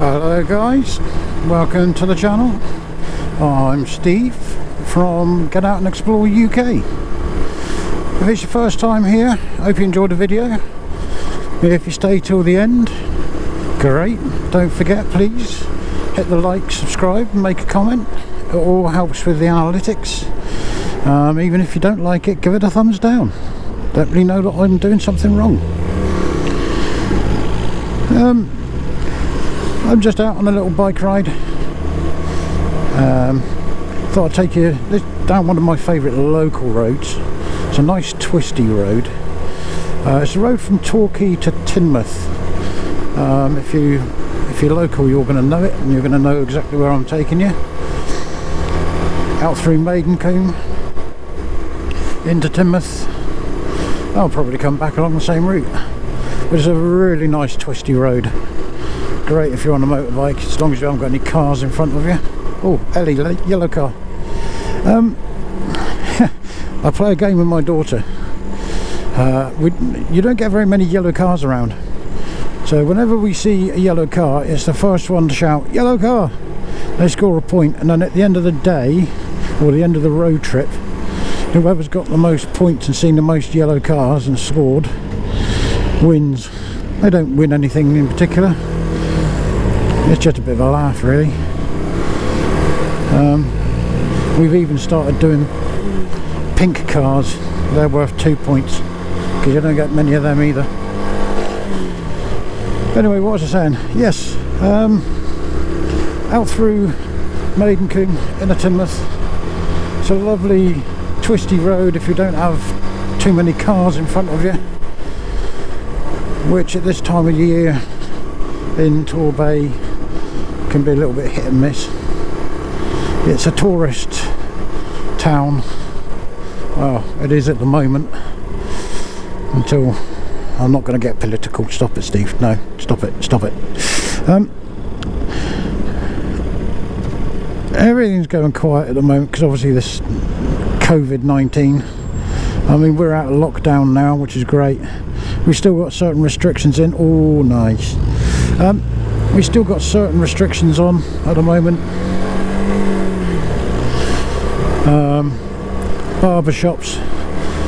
Hello guys, welcome to the channel. I'm Steve from Get Out and Explore UK. If it's your first time here, hope you enjoyed the video. If you stay till the end, great. Don't forget, please hit the like, subscribe and make a comment. It all helps with the analytics. Even if you don't like it, give it a thumbs down. Let me know that I'm doing something wrong. I'm just out on a little bike ride. Thought I'd take you down one of my favourite local roads. It's a nice twisty road. It's a road from Torquay to Tidmouth. If you're local, you're going to know it, and you're going to know exactly where I'm taking you. Out through Maidencombe into Tidmouth. I'll probably come back along the same route. But it's a really nice twisty road. Great if you're on a motorbike, as long as you haven't got any cars in front of you. Oh, Ellie, yellow car. I play a game with my daughter. You don't get very many yellow cars around. So whenever we see a yellow car, it's the first one to shout, "Yellow car!" They score a point, and then at the end of the day, or the end of the road trip, whoever's got the most points and seen the most yellow cars and scored, wins. They don't win anything in particular. It's just a bit of a laugh, really. We've even started doing pink cars. They're worth 2 points because you don't get many of them either. Anyway, what was I saying? Yes, out through Maidencombe into Tidmouth. It's a lovely twisty road if you don't have too many cars in front of you, which at this time of year in Torbay can be a little bit hit and miss. It's a tourist town. Well, it is at the moment, until I'm not going to get political. Stop it, Steve. No, stop it, stop it. Everything's going quiet at the moment because obviously this COVID-19. I mean, we're out of lockdown now, which is great. We've still got certain restrictions in. Oh, nice. We've still got certain restrictions on at the moment. Barber shops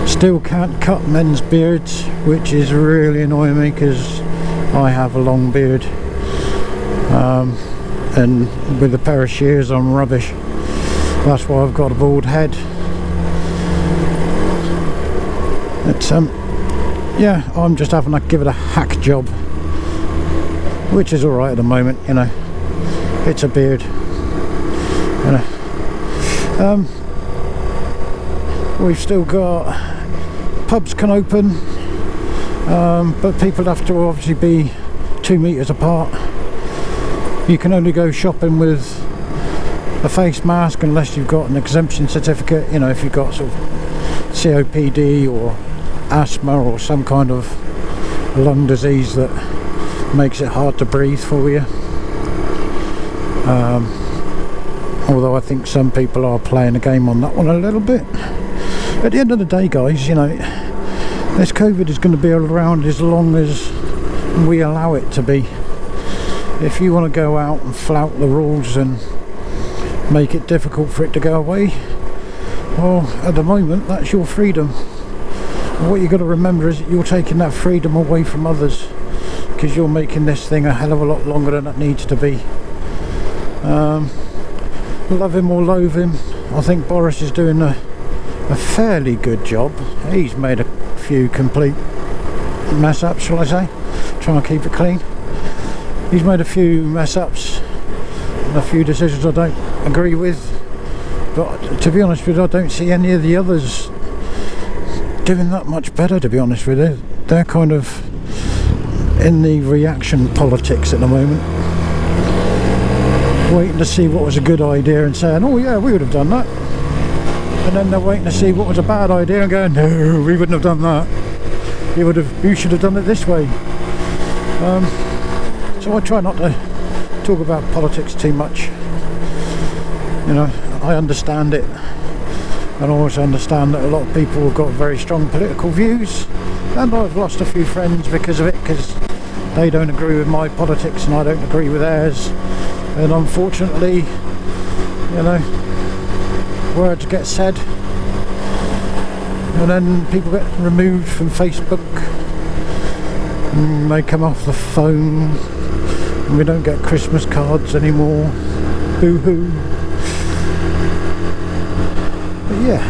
still can't cut men's beards, which is really annoying me because I have a long beard, and with a pair of shears I'm rubbish. That's why I've got a bald head. It's yeah, I'm just having to give it a hack job, which is alright at the moment, you know. It's a beard, you know. We've still got pubs can open, but people have to obviously be 2 meters apart. You can only go shopping with a face mask unless you've got an exemption certificate, you know, if you've got sort of COPD or asthma or some kind of lung disease that makes it hard to breathe for you. Although I think some people are playing a game on that one a little bit. At the end of the day, guys, you know, this COVID is going to be around as long as we allow it to be. If you want to go out and flout the rules and make it difficult for it to go away, well, at the moment, that's your freedom. And what you've got to remember is that you're taking that freedom away from others, because you're making this thing a hell of a lot longer than it needs to be. Love him or loathe him, I think Boris is doing a fairly good job. He's made a few complete mess ups, shall I say, trying to keep it clean. He's made a few mess ups and a few decisions I don't agree with, but to be honest with you, I don't see any of the others doing that much better, to be honest with you. They're kind of in the reaction politics at the moment, waiting to see what was a good idea and saying, oh yeah, we would have done that, and then they're waiting to see what was a bad idea and going, no, we wouldn't have done that, you should have done it this way. So I try not to talk about politics too much. You know, I understand it, and I also understand that a lot of people have got very strong political views, and I've lost a few friends because of it, because they don't agree with my politics and I don't agree with theirs, and unfortunately, you know, words get said and then people get removed from Facebook and they come off the phone and we don't get Christmas cards anymore. Boo-hoo. But yeah,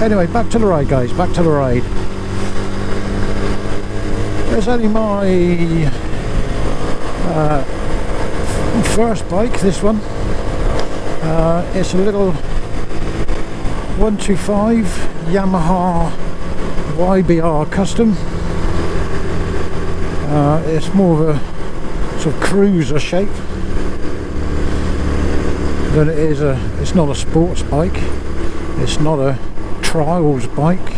anyway, back to the ride, guys, back to the ride. It's only my first bike, this one. It's a little 125 Yamaha YBR Custom. It's more of a sort of cruiser shape than it is it's not a sports bike, it's not a trials bike,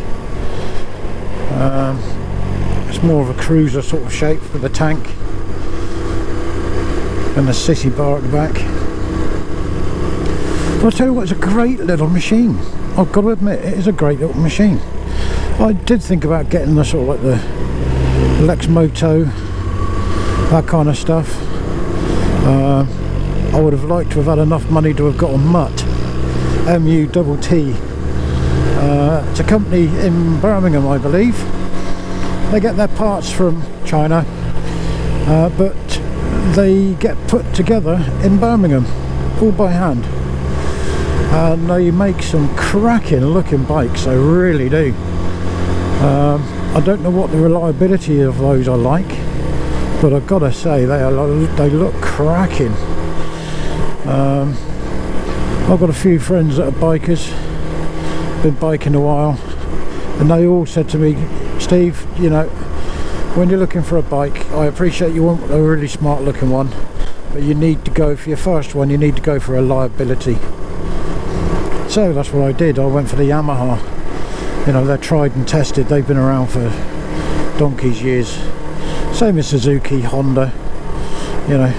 it's more of a cruiser sort of shape with a tank and a sissy bar at the back. But I'll tell you what, it's a great little machine. I've got to admit, it is a great little machine. I did think about getting the sort of like the Lex Moto, that kind of stuff. I would have liked to have had enough money to have got a Mutt, M-U-T-T. It's a company in Birmingham, I believe. They get their parts from China, but they get put together in Birmingham, all by hand. And they make some cracking looking bikes, they really do. I don't know what the reliability of those are like, but I've got to say they look cracking. I've got a few friends that are bikers, been biking a while, and they all said to me, Steve, you know, when you're looking for a bike, I appreciate you want a really smart looking one, but you need to go for your first one, you need to go for reliability. So that's what I did. I went for the Yamaha. You know, they're tried and tested, they've been around for donkey's years. Same as Suzuki, Honda. You know,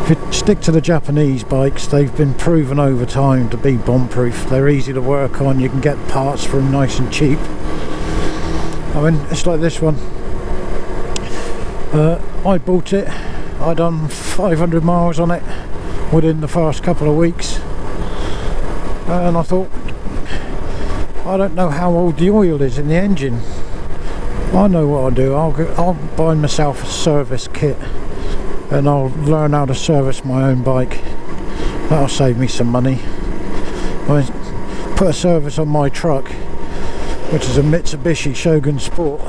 if you stick to the Japanese bikes, they've been proven over time to be bomb proof. They're easy to work on, you can get parts for them nice and cheap. I mean, it's like this one. I bought it, I done 500 miles on it within the first couple of weeks, and I thought, I don't know how old the oil is in the engine. I know what I'll do, I'll buy myself a service kit and I'll learn how to service my own bike. That'll save me some money. I put a service on my truck, which is a Mitsubishi Shogun Sport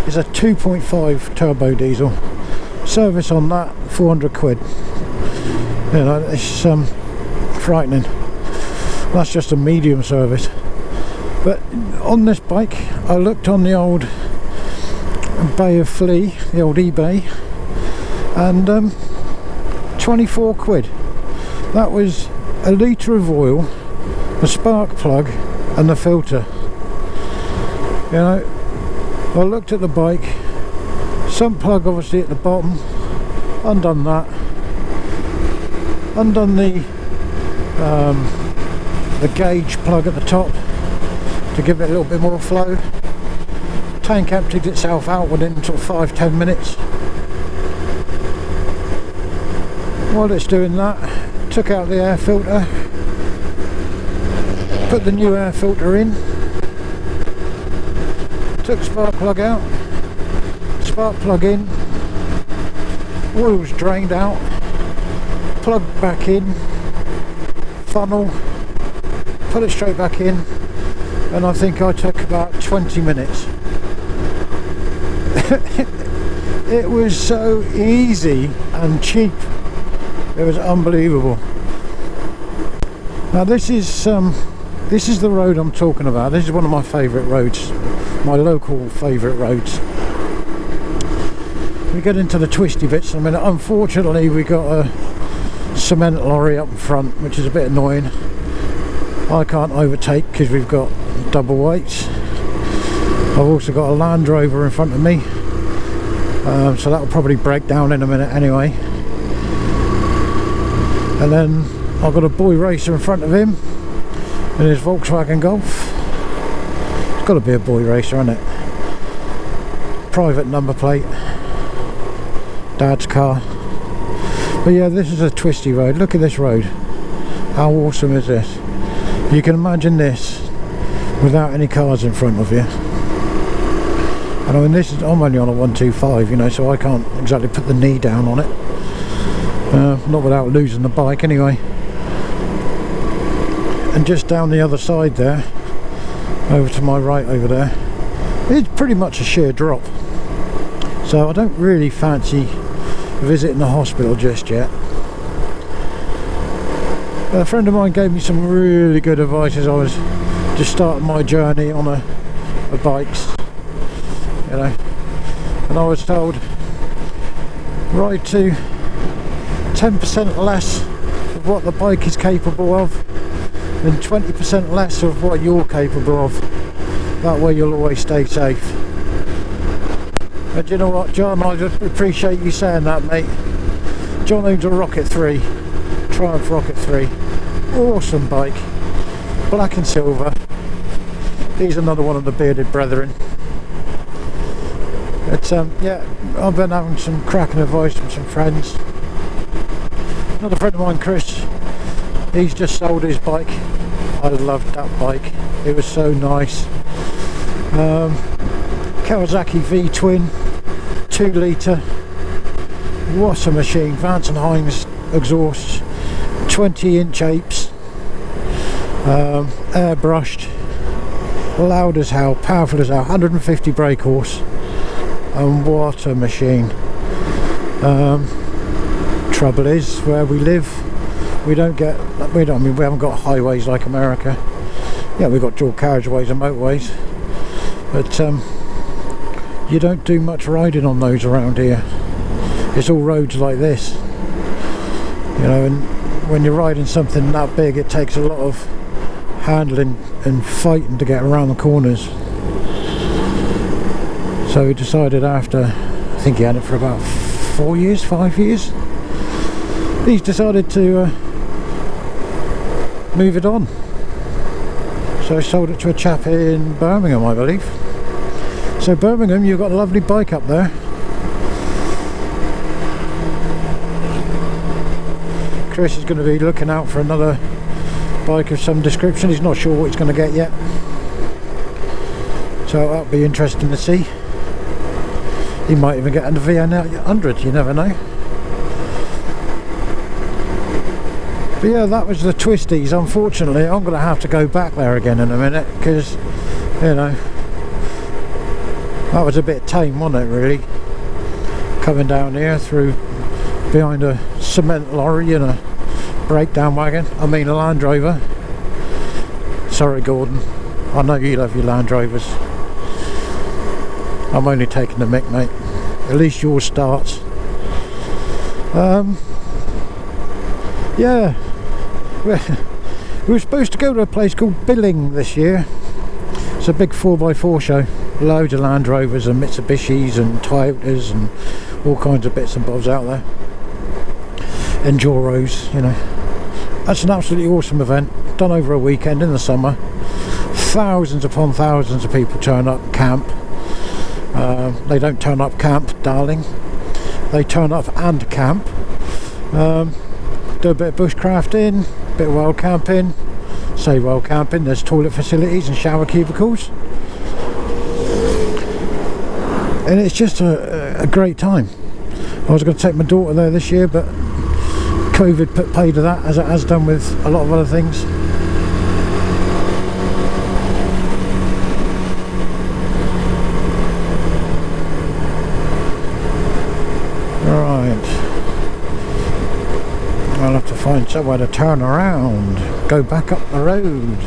it's a 2.5 turbo diesel. Service on that, 400 quid. You know, it's frightening. That's just a medium service. But on this bike, I looked on the old Bay of Flea, the old eBay, and 24 quid. That was a litre of oil, a spark plug and the filter. You know, I looked at the bike, sump plug obviously at the bottom, undone that, undone the gauge plug at the top to give it a little bit more flow. Tank emptied itself out within sort of 5-10 minutes. While it's doing that, took out the air filter, put the new air filter in, took spark plug out, spark plug in, oil's drained out, plug back in, funnel, put it straight back in, and I think I took about 20 minutes. It was so easy and cheap, it was unbelievable. Now this is the road I'm talking about. This is one of my favourite roads, my local favourite roads. We get into the twisty bits in a minute. Unfortunately we got a cement lorry up front, which is a bit annoying. I can't overtake because we've got double weights. I've also got a Land Rover in front of me, so that'll probably break down in a minute anyway. And then I've got a boy racer in front of him in his Volkswagen Golf. It's got to be a boy racer, isn't it? private number plate, Dad's car. But yeah, this is a twisty road. Look at this road. How awesome is this? You can imagine this without any cars in front of you. And I mean, I'm only on a 125, you know, so I can't exactly put the knee down on it. Not without losing the bike anyway. And just down the other side there, over to my right over there, it's pretty much a sheer drop. So I don't really fancy visiting the hospital just yet. A friend of mine gave me some really good advice as I was just starting my journey on a bikes, you know, and I was told ride to 10% less of what the bike is capable of and 20% less of what you're capable of. That way you'll always stay safe. And you know what, John, I just appreciate you saying that, mate. John owns a Rocket 3, Triumph Rocket 3, awesome bike, black and silver. He's another one of the bearded brethren. But yeah, I've been having some cracking advice from some friends. Another friend of mine, Chris, he's just sold his bike. I loved that bike, it was so nice. Kawasaki V-twin, 2 litre, what a machine. Vance and Hines exhausts, 20-inch apes, airbrushed, loud as hell, powerful as hell, 150 brake horse, and what a machine. Trouble is, where we live, we haven't got highways like America. Yeah, we've got dual carriageways and motorways, but you don't do much riding on those around here. It's all roads like this, you know, and when you're riding something that big, it takes a lot of handling and fighting to get around the corners. So we decided after, I think he had it for about 5 years, he's decided to move it on. So I sold it to a chap in Birmingham, I believe. So Birmingham, you've got a lovely bike up there. Chris is going to be looking out for another bike of some description. He's not sure what he's going to get yet, so that'll be interesting to see. He might even get a VN100, you never know. But yeah, that was the twisties. Unfortunately, I'm going to have to go back there again in a minute, because, you know, that was a bit tame, wasn't it, really? Coming down here through behind a cement lorry and a breakdown wagon, I mean a Land Rover. Sorry, Gordon, I know you love your Land Rovers. I'm only taking the mick, mate. At least yours starts. Yeah, we were supposed to go to a place called Billing this year. It's a big 4x4 show. Loads of Land Rovers and Mitsubishis and Toyotas and all kinds of bits and bobs out there. Enduros, you know. That's an absolutely awesome event, done over a weekend in the summer. Thousands upon thousands of people turn up, camp. They don't turn up camp, darling. They turn up and camp. Do a bit of bushcrafting, a bit of wild camping. Say wild camping, there's toilet facilities and shower cubicles. And it's just a great time. I was going to take my daughter there this year, but COVID put pay to that, as it has done with a lot of other things. Right, I'll have to find somewhere to turn around, go back up the road.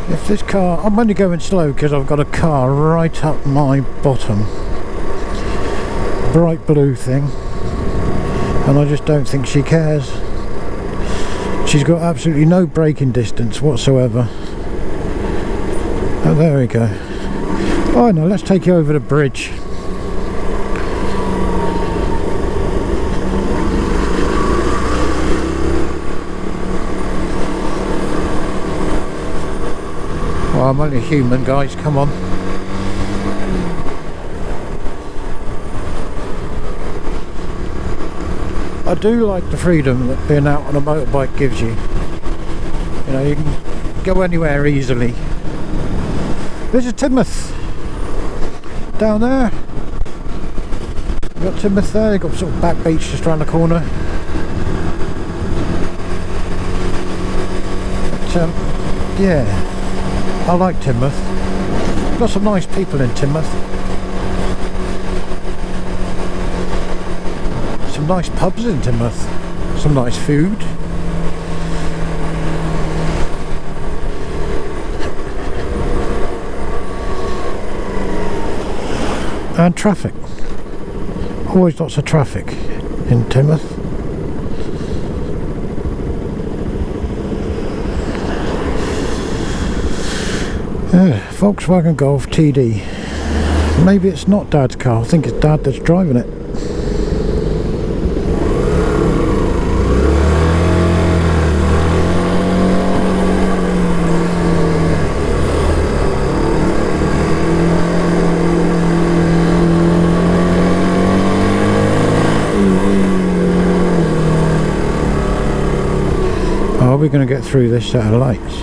If this car, I'm only going slow because I've got a car right up my bottom, bright blue thing, and I just don't think she cares. She's got absolutely no braking distance whatsoever. Oh, there we go. Oh no, let's take you over the bridge. Well, I'm only human, guys, come on. I do like the freedom that being out on a motorbike gives you. You know, you can go anywhere easily. This is Tidmouth. Down there. You've got Tidmouth there, you've got sort of back beach just around the corner. But, yeah, I like Tidmouth. Got some nice people in Tidmouth. Some nice pubs in Tidmouth. Some nice food. And traffic. Always lots of traffic in Tidmouth. Volkswagen Golf TD. Maybe it's not Dad's car, I think it's Dad that's driving it. Are we going to get through this set of lights?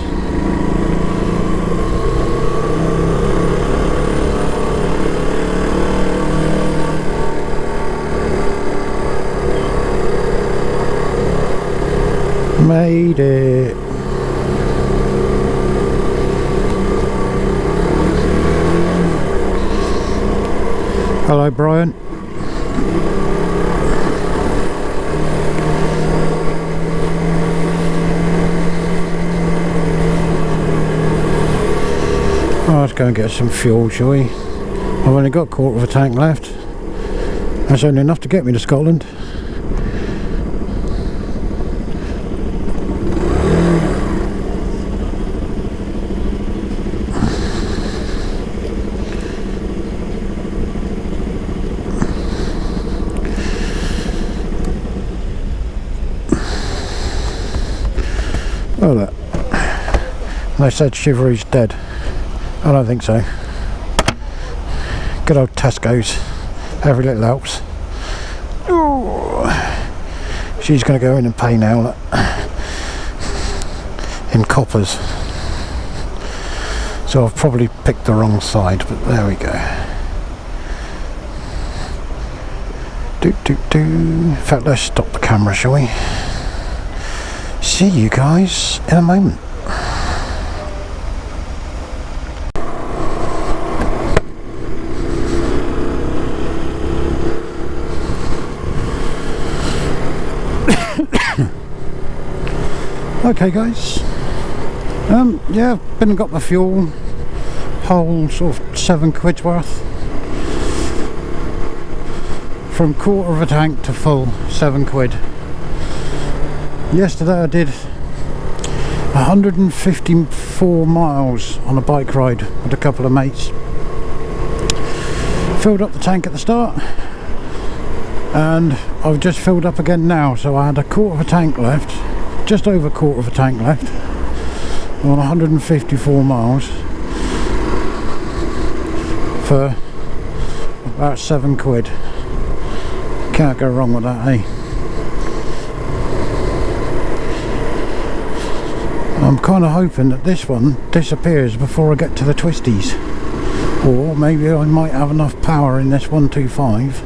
Made it. Hello, Brian. Let's go and get some fuel, shall we? I've only got a quarter of a tank left. That's only enough to get me to Scotland. Oh, look. They said Chivalry's dead. I don't think so. Good old Tesco's. Every little helps. Ooh. She's going to go in and pay now. Look. In coppers. So I've probably picked the wrong side, but there we go. In fact, let's stop the camera, shall we? See you guys in a moment. Okay, guys. Yeah, I've been and got my fuel. Whole sort of £7 worth. From quarter of a tank to full, £7. Yesterday I did 154 miles on a bike ride with a couple of mates. Filled up the tank at the start, and I've just filled up again now, so I had a quarter of a tank left, just over a quarter of a tank left on 154 miles for about £7. Can't go wrong with that, eh? I'm kind of hoping that this one disappears before I get to the twisties, or maybe I might have enough power in this 125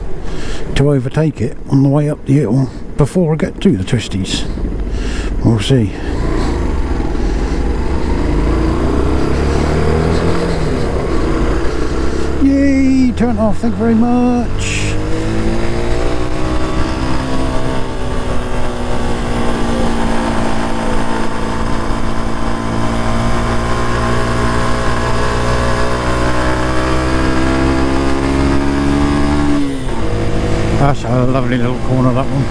to overtake it on the way up the hill before I get to the twisties. We'll see. Yay! Turn off, thank you very much. That's a lovely little corner, that one.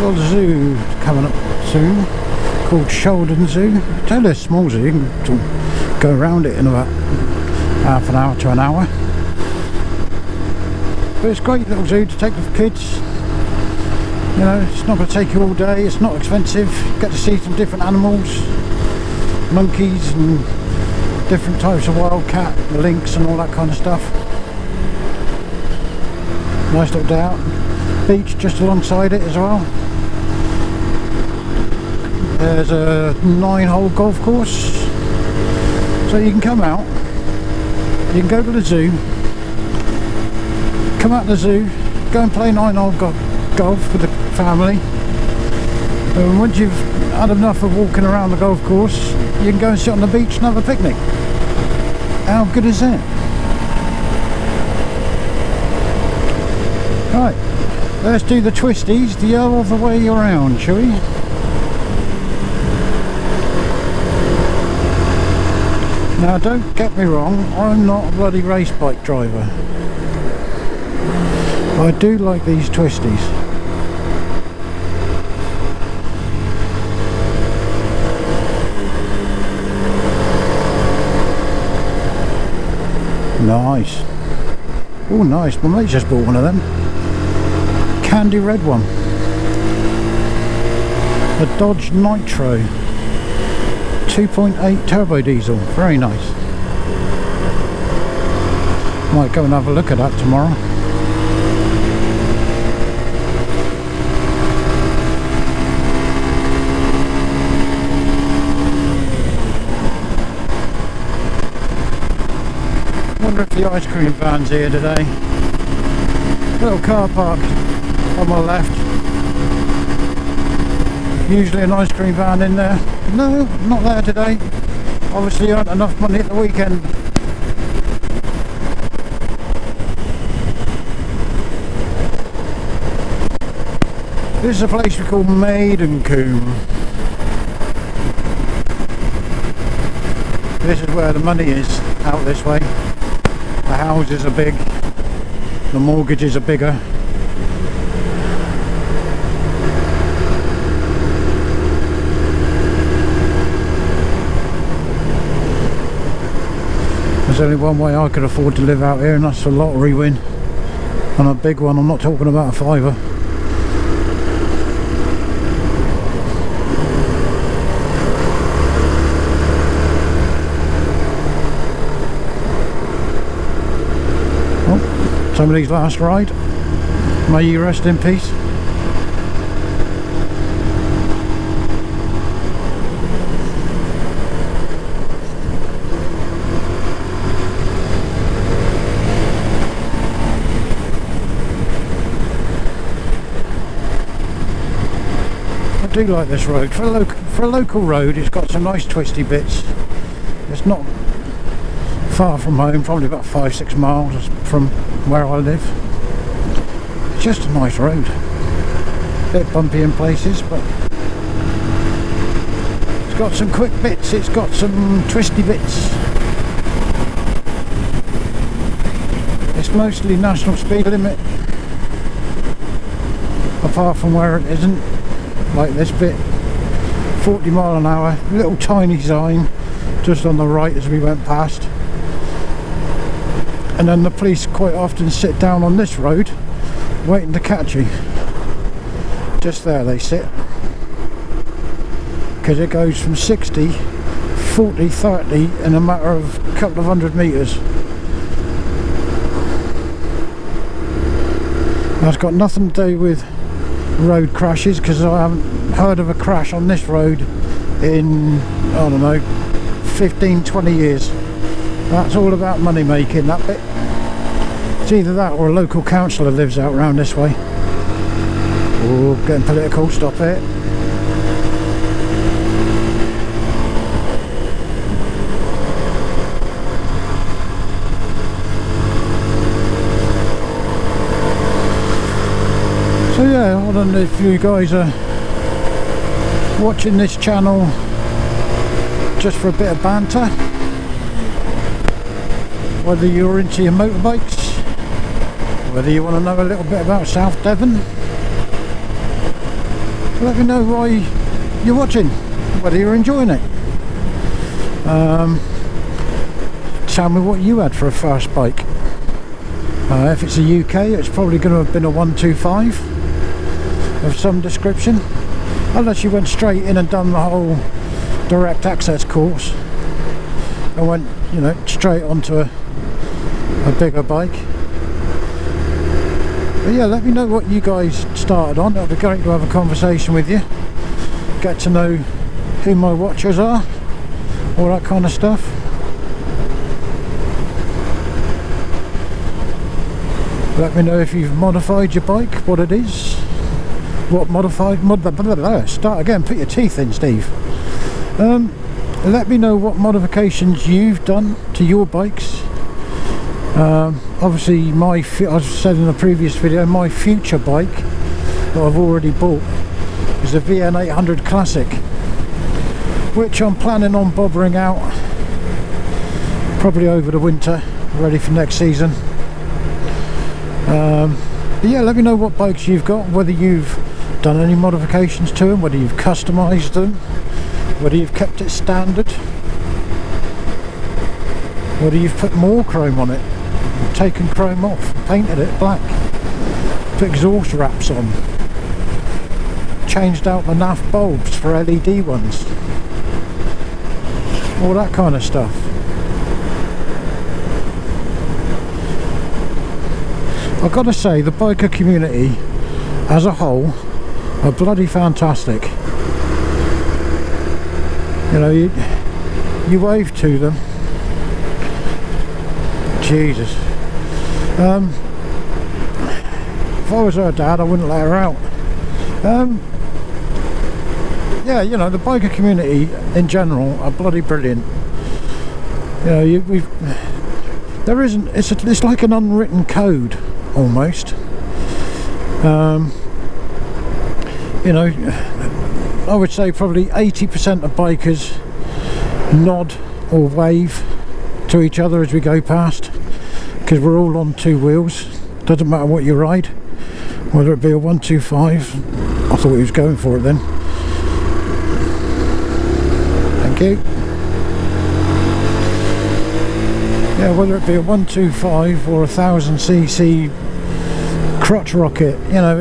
little zoo coming up soon called Sheldon Zoo. It's only a small zoo, you can go around it in about half an hour to an hour. But it's a great little zoo to take with kids. You know, it's not going to take you all day, it's not expensive, you get to see some different animals, monkeys and different types of wildcat, lynx and all that kind of stuff. Nice little day out. Beach just alongside it as well. There's a 9-hole golf course, so you can come out, you can go to the zoo, come out to the zoo, go and play 9-hole golf with the family, and once you've had enough of walking around the golf course, you can go and sit on the beach and have a picnic. How good is that? Right, let's do the twisties the other way around, shall we? Now don't get me wrong, I'm not a bloody race bike driver. I do like these twisties. Nice. Oh nice, my mate just bought one of them. Candy red one. A Dodge Nitro 2.8 turbo diesel, very nice. Might go and have a look at that tomorrow. Wonder if the ice cream van's here today. Little car park on my left. Usually an ice cream van in there. No, not there today. Obviously aren't enough money at the weekend. This is a place we call Maidencombe. This is where the money is, out this way. The houses are big, the mortgages are bigger. There's only one way I could afford to live out here, and that's a lottery win. And a big one, I'm not talking about a fiver. Oh, somebody's last ride. May you rest in peace. I do like this road. For a local road, it's got some nice twisty bits. It's not far from home, probably about 5-6 miles from where I live. It's just a nice road. Bit bumpy in places, but it's got some quick bits, it's got some twisty bits. It's mostly national speed limit, apart from where it isn't. Like this bit, 40 mile an hour, little tiny sign just on the right as we went past. And then the police quite often sit down on this road waiting to catch you. Just there they sit, because it goes from 60, 40, 30 in a matter of a couple of 100 metres. That's got nothing to do with road crashes, because I haven't heard of a crash on this road in, I don't know, 15-20 years. That's all about money making, that bit. It's either that or a local councillor lives out round this way. Oh, getting political, stop it. So yeah, I don't know if you guys are watching this channel just for a bit of banter, whether you're into your motorbikes, whether you want to know a little bit about South Devon, Let me know why you're watching, whether you're enjoying it. Tell me what you had for a first bike. If it's a UK, it's probably going to have been a 125 of some description, unless you went straight in and done the whole direct access course and went, you know, straight onto a bigger bike. But yeah, let me know what you guys started on. It'll be great to have a conversation with you, get to know who my watchers are, all that kind of stuff. Let me know if you've modified your bike, what it is, what start again, put your teeth in, Steve. Let me know what modifications you've done to your bikes. Obviously I've said in a previous video, my future bike that I've already bought is a VN 800 Classic, which I'm planning on bobbering out probably over the winter, ready for next season. But yeah, let me know what bikes you've got, whether you've done any modifications to them, whether you've customised them, whether you've kept it standard, whether you've put more chrome on it, taken chrome off, painted it black, put exhaust wraps on, changed out the NAF bulbs for LED ones, all that kind of stuff. I've got to say, the biker community as a whole are bloody fantastic. You know, you wave to them. Jesus. If I was her dad, I wouldn't let her out. Yeah, you know, the biker community in general are bloody brilliant. You know, there isn't. It's like an unwritten code almost. You know, I would say probably 80% of bikers nod or wave to each other as we go past, because we're all on two wheels. Doesn't matter what you ride, whether it be a 125. I thought he was going for it then. Thank you. Yeah, whether it be a 125 or a 1000cc crotch rocket, you know,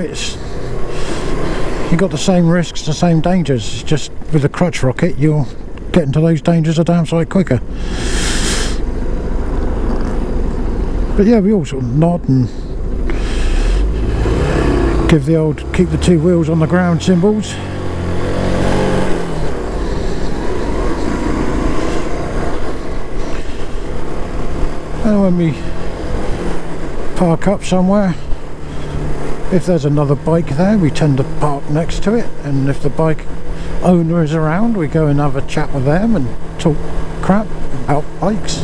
you've got the same risks, the same dangers. It's just with the crotch rocket, you'll get into those dangers a damn sight quicker. But yeah, we all sort of nod and give the old keep the two wheels on the ground symbols. And when we park up somewhere, if there's another bike there, we tend to park next to it, and if the bike owner is around, we go and have a chat with them and talk crap about bikes.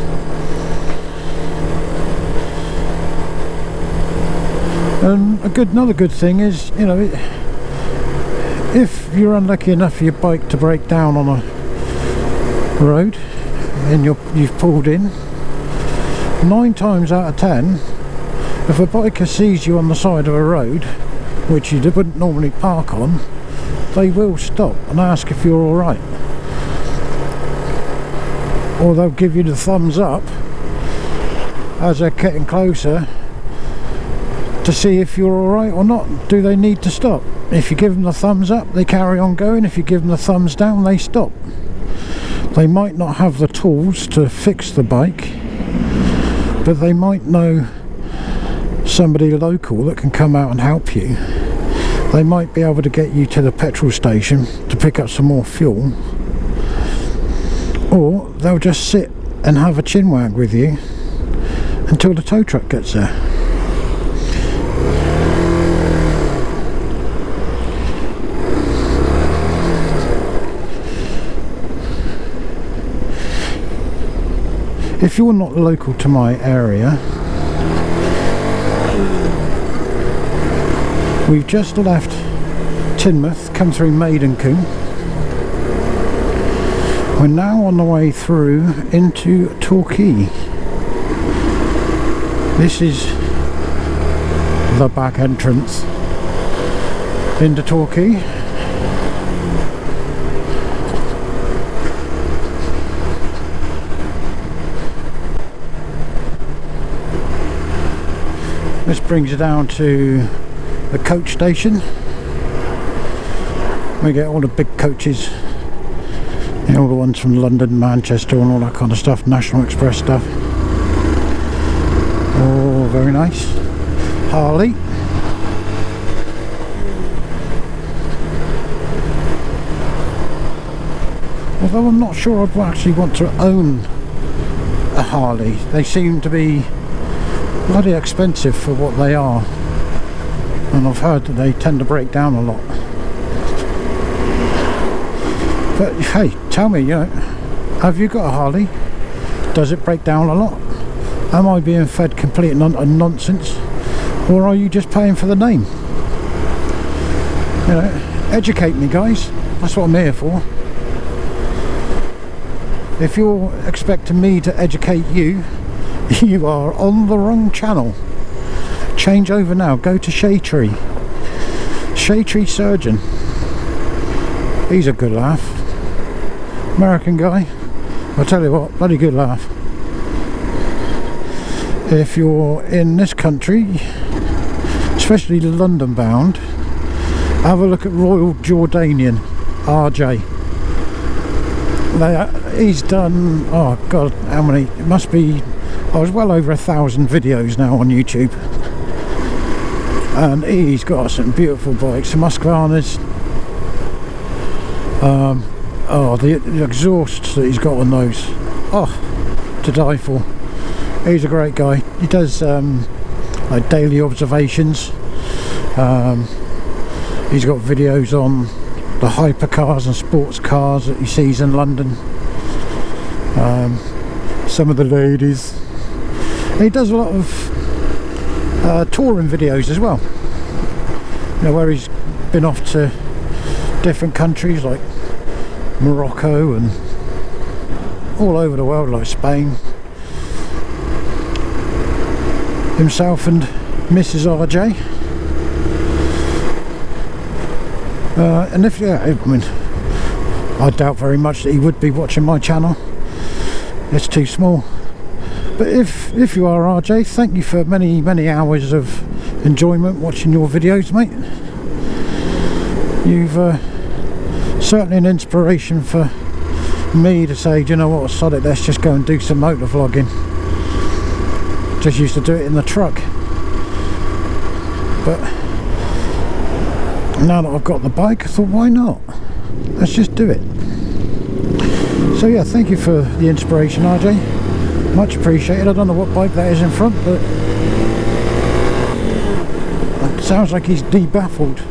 And another good thing is, you know, if you're unlucky enough for your bike to break down on a road and you've pulled in, 9 times out of 10, if a biker sees you on the side of a road, which you wouldn't normally park on, they will stop and ask if you're alright. Or they'll give you the thumbs up as they're getting closer to see if you're alright or not. Do they need to stop? If you give them the thumbs up, they carry on going. If you give them the thumbs down, they stop. They might not have the tools to fix the bike, but they might know somebody local that can come out and help you. They might be able to get you to the petrol station to pick up some more fuel, or they'll just sit and have a chinwag with you until the tow truck gets there. If you're not local to my area, we've just left Tidmouth, come through Maidencombe. We're now on the way through into Torquay. This is the back entrance into Torquay. This brings you down to the coach station. We get all the big coaches, you know, all the ones from London, Manchester and all that kind of stuff, National Express stuff. Oh, very nice. Harley. Although I'm not sure I'd actually want to own a Harley. They seem to be bloody expensive for what they are, and I've heard that they tend to break down a lot. But hey, tell me, you know, have you got a Harley? Does it break down a lot? Am I being fed complete nonsense, or are you just paying for the name? You know, educate me, guys. That's what I'm here for. If you're expecting me to educate you, you are on the wrong channel. Change over now. Go to Shea Tree Surgeon. He's a good laugh. American guy. I'll tell you what, bloody good laugh. If you're in this country, especially London bound, have a look at Royal Jordanian RJ. He's done, oh god, how many? It must be, I was well over 1,000 videos now on YouTube, and he's got some beautiful bikes, some Husqvarnas. Oh, the exhausts that he's got on those, oh, to die for. He's a great guy. He does like daily observations. He's got videos on the hypercars and sports cars that he sees in London. Some of the ladies. And he does a lot of touring videos as well. You know, where he's been off to different countries like Morocco and all over the world, like Spain. Himself and Mrs. RJ. And if, yeah, I mean, I doubt very much that he would be watching my channel. It's too small. But if you are RJ, thank you for many hours of enjoyment watching your videos, mate. You've certainly an inspiration for me to say, do you know what, sod it, let's just go and do some motor vlogging. Just used to do it in the truck, but now that I've got the bike, I thought, why not? Let's just do it. So yeah, thank you for the inspiration, RJ. Much appreciated. I don't know what bike that is in front, but it sounds like he's de-baffled.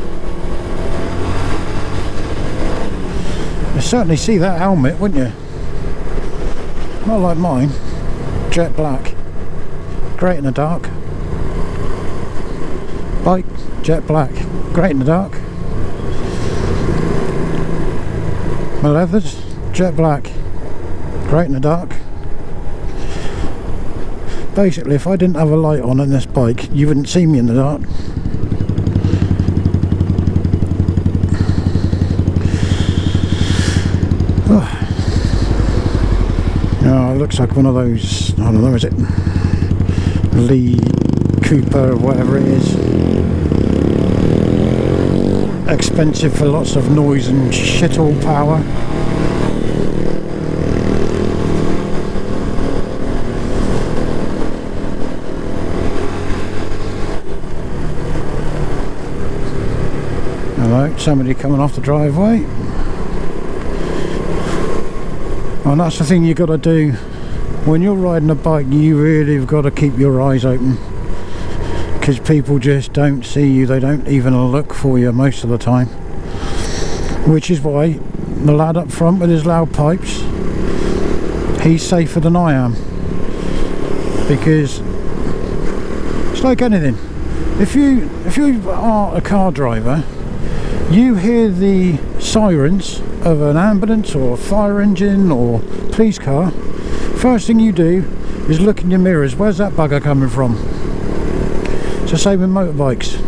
You certainly see that helmet, wouldn't you? Not like mine. Jet black. Great in the dark. Bike, jet black. Great in the dark. My leathers, jet black. Great in the dark. Basically, if I didn't have a light on this bike, you wouldn't see me in the dark. Oh, it looks like one of those, I don't know, is it Lee Cooper or whatever it is. Expensive for lots of noise and shit all power. Hello, somebody coming off the driveway. And that's the thing you got to do when you're riding a bike. You really have got to keep your eyes open, because people just don't see you. They don't even look for you most of the time, which is why the lad up front with his loud pipes, he's safer than I am, because it's like anything. If you are a car driver, you hear the sirens of an ambulance or a fire engine or police car, first thing you do is look in your mirrors. Where's that bugger coming from? It's the same with motorbikes.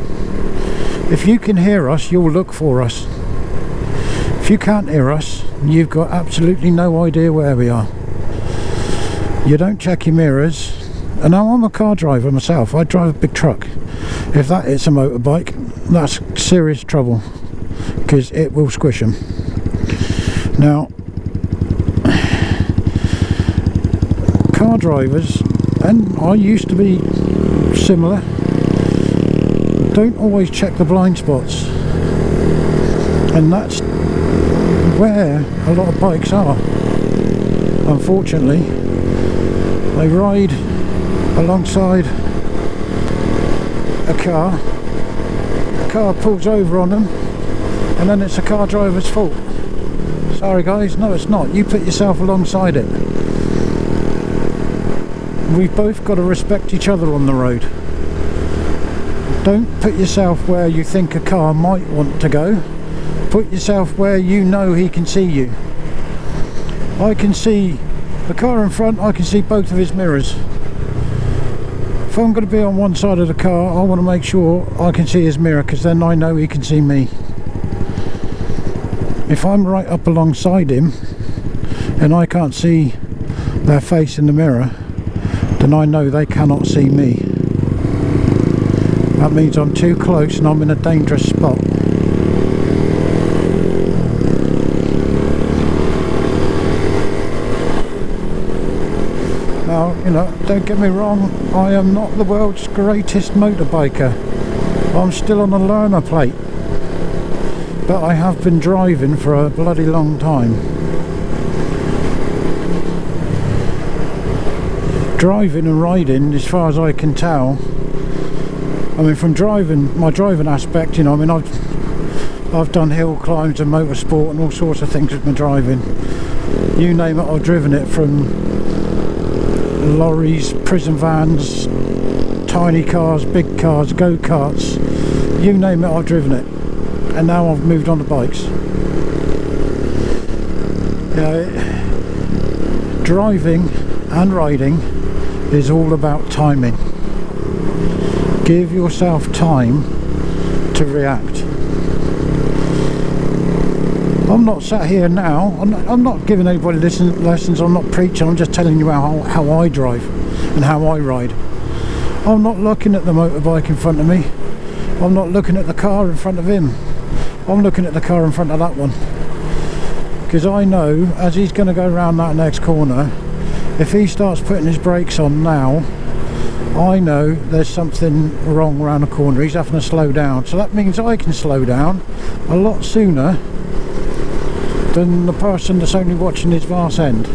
If you can hear us, you'll look for us. If you can't hear us, you've got absolutely no idea where we are. You don't check your mirrors, And now I'm a car driver myself. I drive a big truck. If that hits a motorbike, that's serious trouble, because it will squish them. Now, car drivers, and I used to be similar, don't always check the blind spots, and that's where a lot of bikes are. Unfortunately, they ride alongside a car pulls over on them, and then it's a car driver's fault. Sorry guys, no it's not. You put yourself alongside it. We've both got to respect each other on the road. Don't put yourself where you think a car might want to go. Put yourself where you know he can see you. I can see the car in front, I can see both of his mirrors. If I'm going to be on one side of the car, I want to make sure I can see his mirror, because then I know he can see me. If I'm right up alongside him and I can't see their face in the mirror, then I know they cannot see me. That means I'm too close and I'm in a dangerous spot. Now, you know, don't get me wrong, I am not the world's greatest motorbiker. I'm still on a learner plate. But I have been driving for a bloody long time. Driving and riding, as far as I can tell, I mean, from driving, my driving aspect, you know, I mean, I've done hill climbs and motorsport and all sorts of things with my driving. You name it, I've driven it, from lorries, prison vans, tiny cars, big cars, go-karts, you name it, I've driven it. And now I've moved on to bikes. Driving and riding is all about timing. Give yourself time to react. I'm not sat here now, I'm not giving anybody lessons, I'm not preaching, I'm just telling you how I drive and how I ride. I'm not looking at the motorbike in front of me, I'm not looking at the car in front of him, I'm looking at the car in front of that one. Because I know, as he's going to go around that next corner, if he starts putting his brakes on now, I know there's something wrong around the corner, he's having to slow down. So that means I can slow down a lot sooner than the person that's only watching his arse end.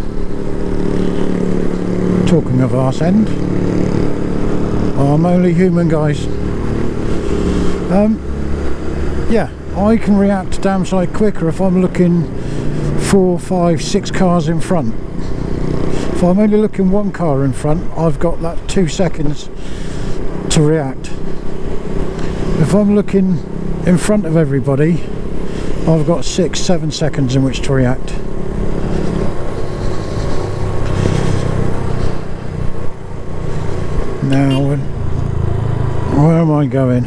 Talking of arse end, I'm only human, guys. Yeah, I can react damn sight quicker if I'm looking 4, 5, 6 cars in front. If I'm only looking one car in front, I've got that 2 seconds to react. If I'm looking in front of everybody, I've got 6, 7 seconds in which to react. Now, where am I going?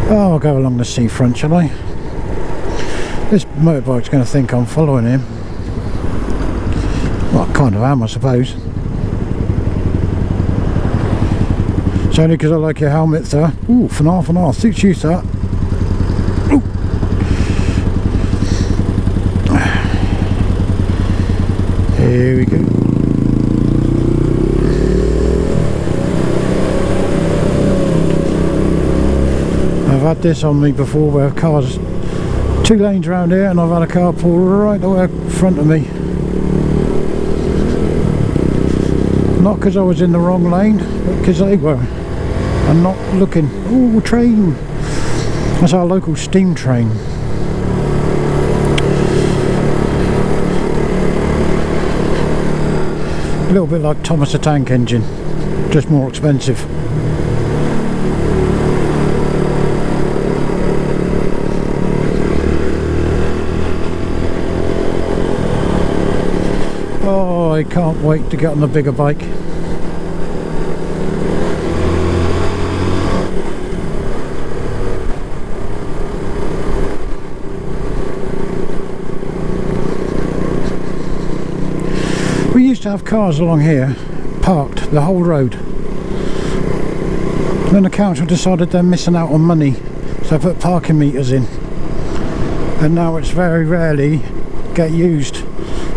Oh, I'll go along the seafront, shall I? This motorbike's going to think I'm following him. Well, I kind of am, I suppose. It's only because I like your helmet, sir. Ooh, for suits you, sir. Ooh. Here we go. I've had this on me before, where cars, 2 lanes around here, and I've had a car pull right away in front of me. Not because I was in the wrong lane, but because they were. I'm not looking. Oh, train! That's our local steam train. A little bit like Thomas the Tank Engine, just more expensive. Oh, I can't wait to get on the bigger bike. We used to have cars along here, parked the whole road. Then the council decided they're missing out on money, so they put parking meters in, and now it's very rarely get used.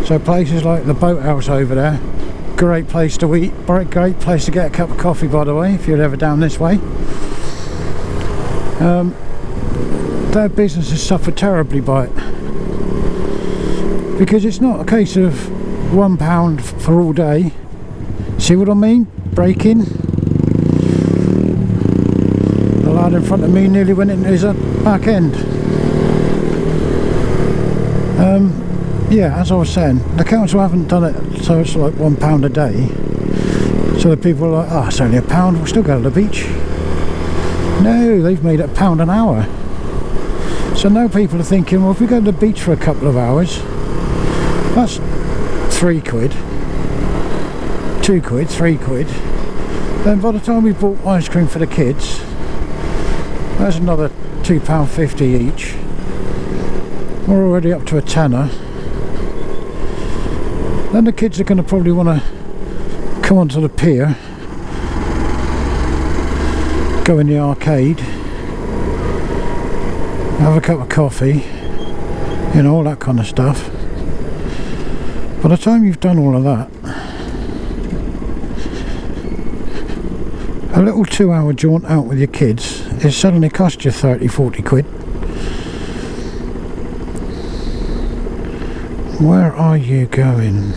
So places like the boathouse over there, great place to eat, great place to get a cup of coffee, by the way, if you're ever down this way. Their business has suffered terribly by it, because it's not a case of £1 for all day. See what I mean? Braking. The lad in front of me nearly went into his back end. Yeah, as I was saying, the council haven't done it so it's like £1 a day. So the people are like, oh, it's only £1, we'll still go to the beach. No, they've made it £1 an hour. So now people are thinking, well, if we go to the beach for a couple of hours, that's £3, £2, £3. Then by the time we bought ice cream for the kids, that's another £2.50 each. We're already up to a tenner. Then the kids are going to probably want to come onto the pier, go in the arcade, have a cup of coffee, you know, all that kind of stuff. By the time you've done all of that, a little 2-hour jaunt out with your kids is suddenly cost you 30-40 quid. Where are you going?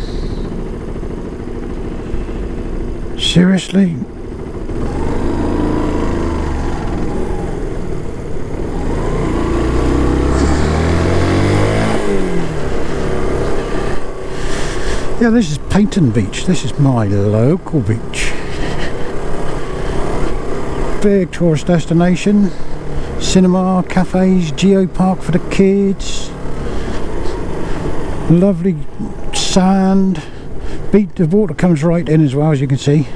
Seriously? Yeah, this is Payton Beach. This is my local beach. Big tourist destination. Cinema, cafes, geopark for the kids. Lovely sand. The water comes right in as well, as you can see.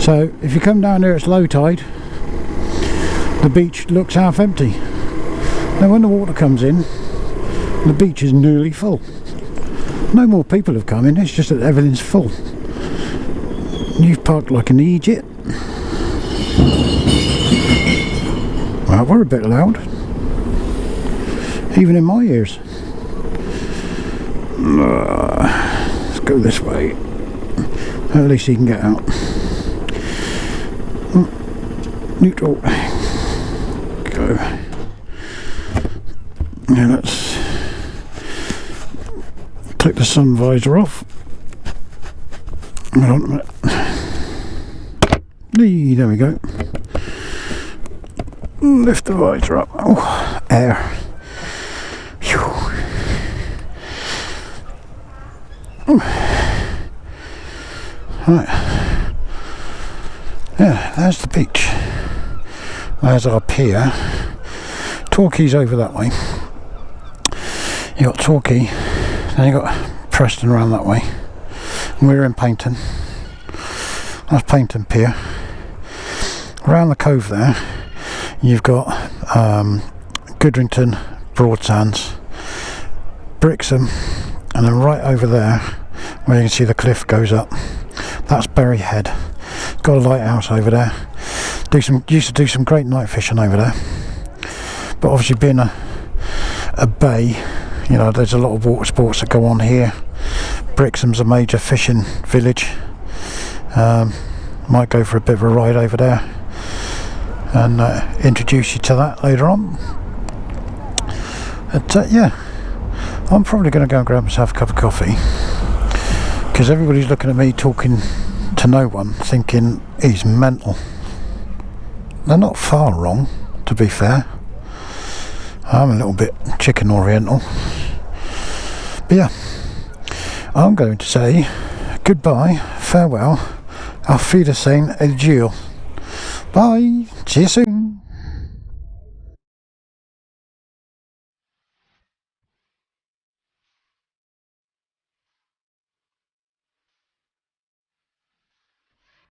So if you come down here, it's low tide. The beach looks half empty. Now when the water comes in, the beach is nearly full. No more people have come in, it's just that everything's full. You've parked like an idiot. Well, we're a bit loud, even in my ears. Let's go this way. At least he can get out. Neutral. Go. Yeah, let's take the sun visor off. Hold on a minute. There we go. Lift the visor up. Oh, air. Phew. Right. Yeah, there's the beach. There's our pier. Torquay's over that way. You got Torquay, then you got Preston around that way. And we're in Payton. That's Payton Pier. Around the cove there, you've got Goodrington, Broadsands, Brixham, and then right over there, where you can see the cliff goes up, that's Berry Head. It's got a lighthouse over there. Used to do some great night fishing over there. But obviously being a bay, you know, there's a lot of water sports that go on here. Brixham's a major fishing village. Might go for a bit of a ride over there and introduce you to that later on. But yeah, I'm probably going to go and grab myself a cup of coffee, because everybody's looking at me talking to no one, thinking he's mental. They're not far wrong, to be fair. I'm a little bit chicken oriental. But yeah, I'm going to say goodbye, farewell, auf Wiedersehen, adieu. Bye, see you soon.